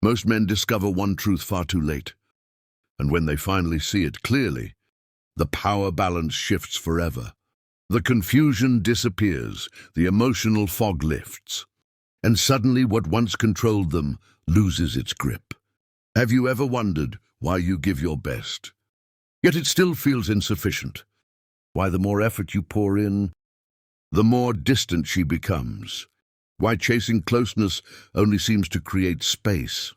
Most men discover one truth far too late, and when they finally see it clearly, the power balance shifts forever. The confusion disappears, the emotional fog lifts, and suddenly what once controlled them loses its grip. Have you ever wondered why you give your best, yet it still feels insufficient? Why the more effort you pour in, the more distant she becomes? Why chasing closeness only seems to create space?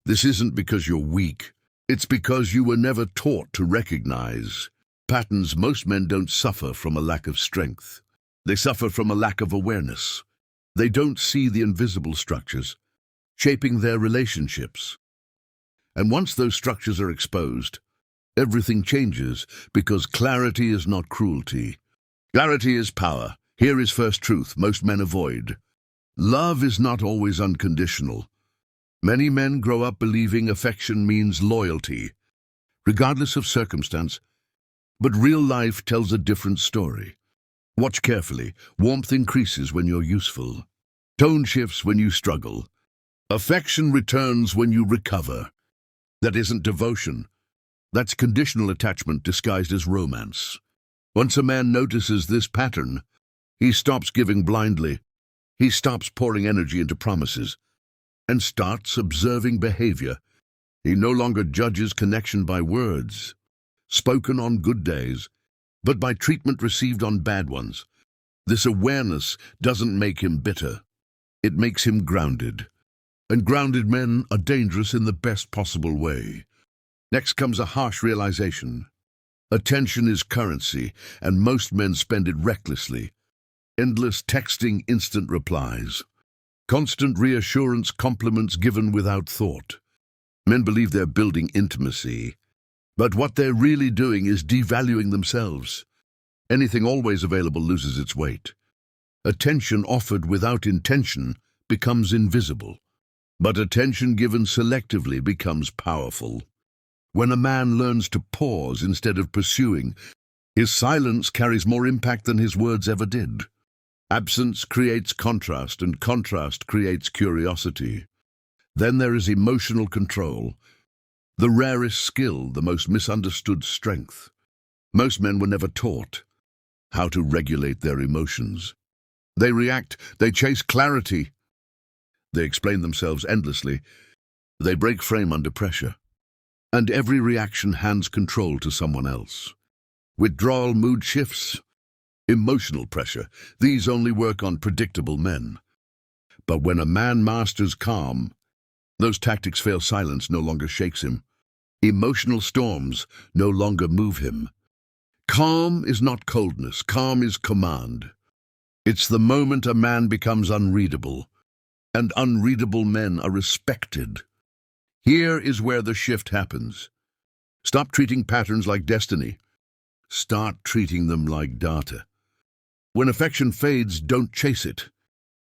This isn't because you're weak. It's because you were never taught to recognize patterns. Most men don't suffer from a lack of strength. They suffer from a lack of awareness. They don't see the invisible structures shaping their relationships. And once those structures are exposed, everything changes, because clarity is not cruelty. Clarity is power. Here is first truth most men avoid. Love is not always unconditional. Many men grow up believing affection means loyalty, regardless of circumstance. But real life tells a different story. Watch carefully. Warmth increases when you're useful. Tone shifts when you struggle. Affection returns when you recover. That isn't devotion. That's conditional attachment disguised as romance. Once a man notices this pattern, he stops giving blindly. He stops pouring energy into promises and starts observing behavior. He no longer judges connection by words spoken on good days, but by treatment received on bad ones. This awareness doesn't make him bitter. It makes him grounded. And grounded men are dangerous in the best possible way. Next comes a harsh realization. Attention is currency, and most men spend it recklessly. Endless texting, instant replies. Constant reassurance, compliments given without thought. Men believe they're building intimacy, but what they're really doing is devaluing themselves. Anything always available loses its weight. Attention offered without intention becomes invisible, but attention given selectively becomes powerful. When a man learns to pause instead of pursuing, his silence carries more impact than his words ever did. Absence creates contrast, and contrast creates curiosity. Then there is emotional control, the rarest skill, the most misunderstood strength. Most men were never taught how to regulate their emotions. They react, they chase clarity. They explain themselves endlessly. They break frame under pressure. And every reaction hands control to someone else. Withdrawal, mood shifts, emotional pressure, these only work on predictable men. But when a man masters calm, those tactics fail. Silence no longer shakes him. Emotional storms no longer move him. Calm is not coldness, calm is command. It's the moment a man becomes unreadable, and unreadable men are respected. Here is where the shift happens. Stop treating patterns like destiny. Start treating them like data. When affection fades, don't chase it.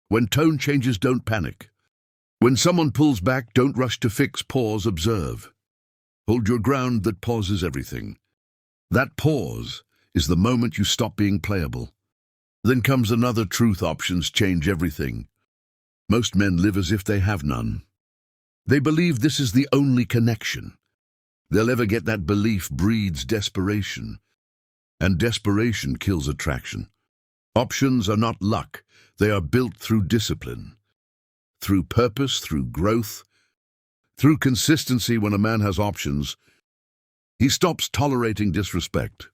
When tone changes, don't panic. When someone pulls back, don't rush to fix, pause, observe. Hold your ground. That pauses everything. That pause is the moment you stop being playable. Then comes another truth. Options change everything. Most men live as if they have none. They believe this is the only connection they'll ever get. That belief breeds desperation, and desperation kills attraction. Options are not luck. They are built through discipline, through purpose, through growth, through consistency. When a man has options, he stops tolerating disrespect.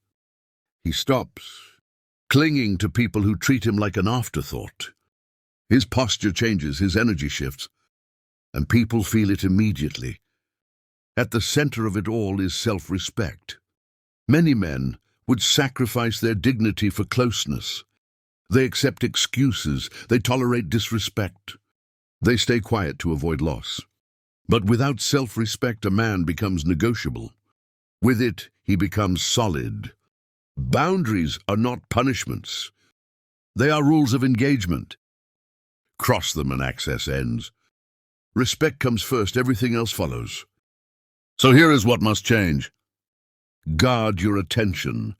He stops clinging to people who treat him like an afterthought. His posture changes, his energy shifts, and people feel it immediately. At the center of it all is self-respect. Many men would sacrifice their dignity for closeness. They accept excuses. They tolerate disrespect. They stay quiet to avoid loss. But without self-respect, a man becomes negotiable. With it, he becomes solid. Boundaries are not punishments. They are rules of engagement. Cross them and access ends. Respect comes first, everything else follows. So here is what must change. Guard your attention.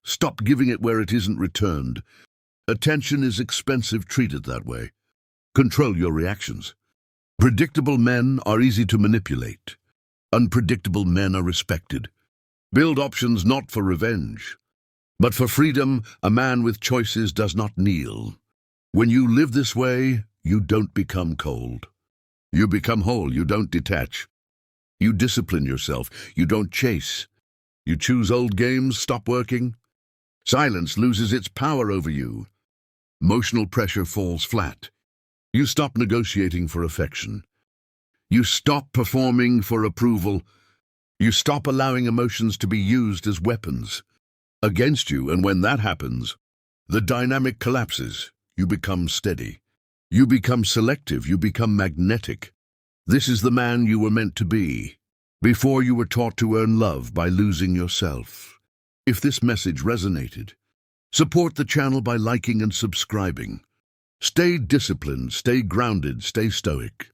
Stop giving it where it isn't returned. Attention is expensive, treat it that way. Control your reactions. Predictable men are easy to manipulate. Unpredictable men are respected. Build options not for revenge, but for freedom. A man with choices does not kneel. When you live this way, you don't become cold. You become whole, you don't detach. You discipline yourself, you don't chase. You choose old games, stop working. Silence loses its power over you. Emotional pressure falls flat. You stop negotiating for affection. You stop performing for approval. You stop allowing emotions to be used as weapons against you, and when that happens, the dynamic collapses. You become steady. You become selective. You become magnetic. This is the man you were meant to be, before you were taught to earn love by losing yourself. If this message resonated, support the channel by liking and subscribing. Stay disciplined, stay grounded, stay stoic.